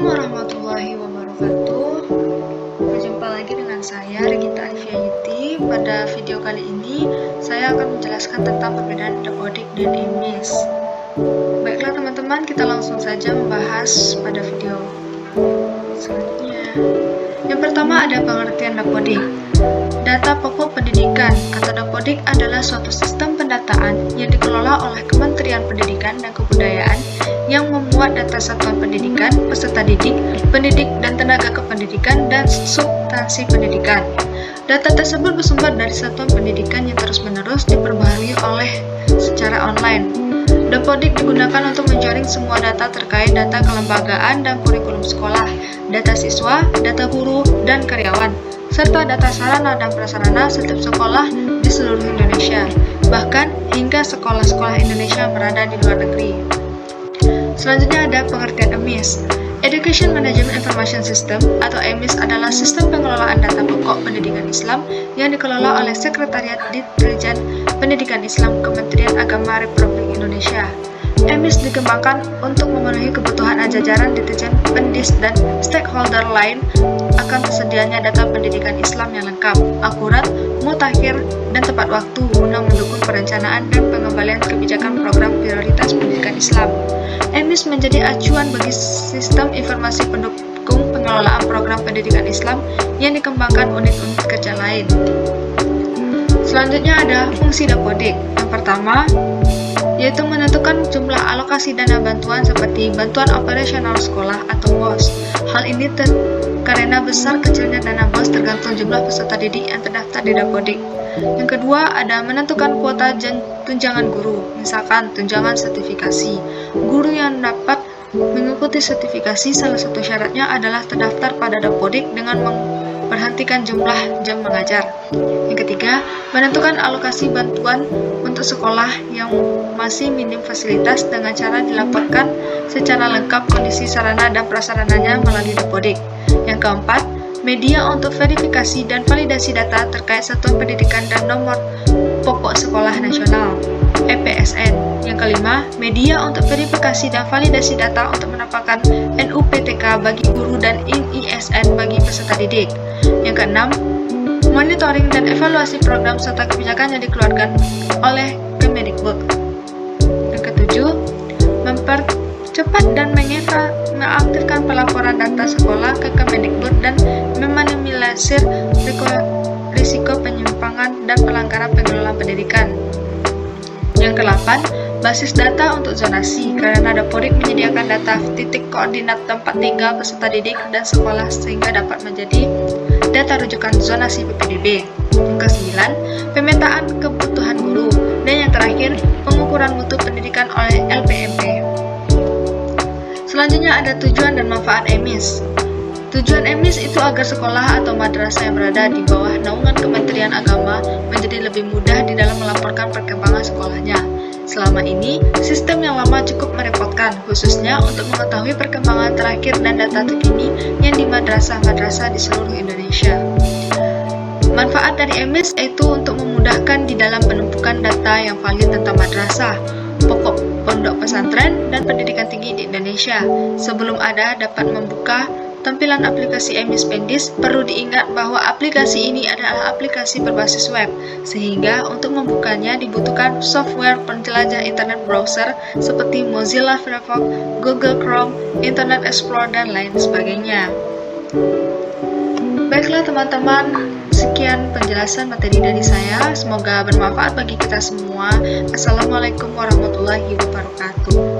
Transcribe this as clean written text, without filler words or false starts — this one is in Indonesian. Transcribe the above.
Assalamualaikum warahmatullahi wabarakatuh. Berjumpa lagi dengan saya Regita Alfiayati. Pada video kali ini saya akan menjelaskan tentang perbedaan dapodik dan EMIS. Baiklah teman-teman, kita langsung saja membahas pada video selanjutnya. Yang pertama ada pengertian dapodik. Data pokok pendidikan atau dapodik adalah suatu sistem pendataan yang dikelola oleh Kementerian Pendidikan dan Kebudayaan yang memuat data satuan pendidikan, peserta didik, pendidik dan tenaga kependidikan, dan substansi pendidikan. Data tersebut bersumber dari satuan pendidikan yang terus-menerus diperbaharui secara online. Dapodik digunakan untuk menjaring semua data terkait data kelembagaan dan kurikulum sekolah, data siswa, data guru, dan karyawan, serta data sarana dan prasarana setiap sekolah di seluruh Indonesia, bahkan hingga sekolah-sekolah Indonesia berada di luar negeri. Selanjutnya ada pengertian EMIS. Education Management Information System atau EMIS adalah sistem pengelolaan data pokok pendidikan Islam yang dikelola oleh Sekretariat Ditjen Pendidikan Islam Kementerian Agama Republik Indonesia. EMIS dikembangkan untuk memenuhi kebutuhan jajaran Ditjen Pendis dan stakeholder lain akan tersedianya data pendidikan Islam yang lengkap, akurat, mutakhir, dan tepat waktu guna mendukung perencanaan dan pengembalian kebijakan program prioritas pendidikan Islam. EMIS menjadi acuan bagi sistem informasi pendukung pengelolaan program pendidikan Islam yang dikembangkan unit-unit kerja lain. Selanjutnya ada fungsi dapodik. Yang pertama, yaitu menentukan jumlah alokasi dana bantuan seperti bantuan operasional sekolah atau BOS. Hal ini karena besar kecilnya dana BOS tergantung jumlah peserta didik yang terdaftar di dapodik. Yang kedua, ada menentukan kuota tunjangan guru, misalkan tunjangan sertifikasi. Guru yang dapat mengikuti sertifikasi salah satu syaratnya adalah terdaftar pada dapodik dengan memperhatikan jumlah jam mengajar. Yang ketiga, menentukan alokasi bantuan untuk sekolah yang masih minim fasilitas dengan cara dilaporkan secara lengkap kondisi sarana dan prasarananya melalui dapodik. Yang keempat, media untuk verifikasi dan validasi data terkait satuan pendidikan dan nomor pokok sekolah nasional (EPSN). Yang kelima, media untuk verifikasi dan validasi data untuk mendapatkan NUPTK bagi guru dan ISN bagi peserta didik. Yang keenam, monitoring dan evaluasi program serta kebijakan yang dikeluarkan oleh Kemendikbud. Yang ketujuh, mempercepat dan mengaktifkan pelaporan data sekolah ke Kemendikbud dan meminimalisir risiko penyimpangan dan pelanggaran pengelolaan pendidikan. Yang kedelapan, basis data untuk zonasi, karena dapodik menyediakan data titik koordinat tempat tinggal peserta didik dan sekolah sehingga dapat menjadi data rujukan zonasi PPDB. Yang kesembilan, pemetaan kebutuhan guru. Dan yang terakhir, pengukuran mutu pendidikan oleh LPMP. Selanjutnya ada tujuan dan manfaat EMIS. Tujuan EMIS itu agar sekolah atau madrasah yang berada di bawah naungan Kementerian Agama menjadi lebih mudah di dalam melaporkan perkembangan sekolahnya. Selama ini, sistem yang lama cukup merepotkan, khususnya untuk mengetahui perkembangan terakhir dan data terkini yang di madrasah-madrasah di seluruh Indonesia. Manfaat dari EMIS yaitu untuk memudahkan di dalam penumpukan data yang valid tentang madrasah, pokok pondok pesantren, dan pendidikan tinggi di Indonesia. Sebelum dapat membuka tampilan aplikasi EMIS Pendis, perlu diingat bahwa aplikasi ini adalah aplikasi berbasis web, sehingga untuk membukanya dibutuhkan software penjelajah internet browser seperti Mozilla Firefox, Google Chrome, Internet Explorer, dan lain sebagainya. Baiklah teman-teman, sekian penjelasan materi dari saya. Semoga bermanfaat bagi kita semua. Assalamualaikum warahmatullahi wabarakatuh.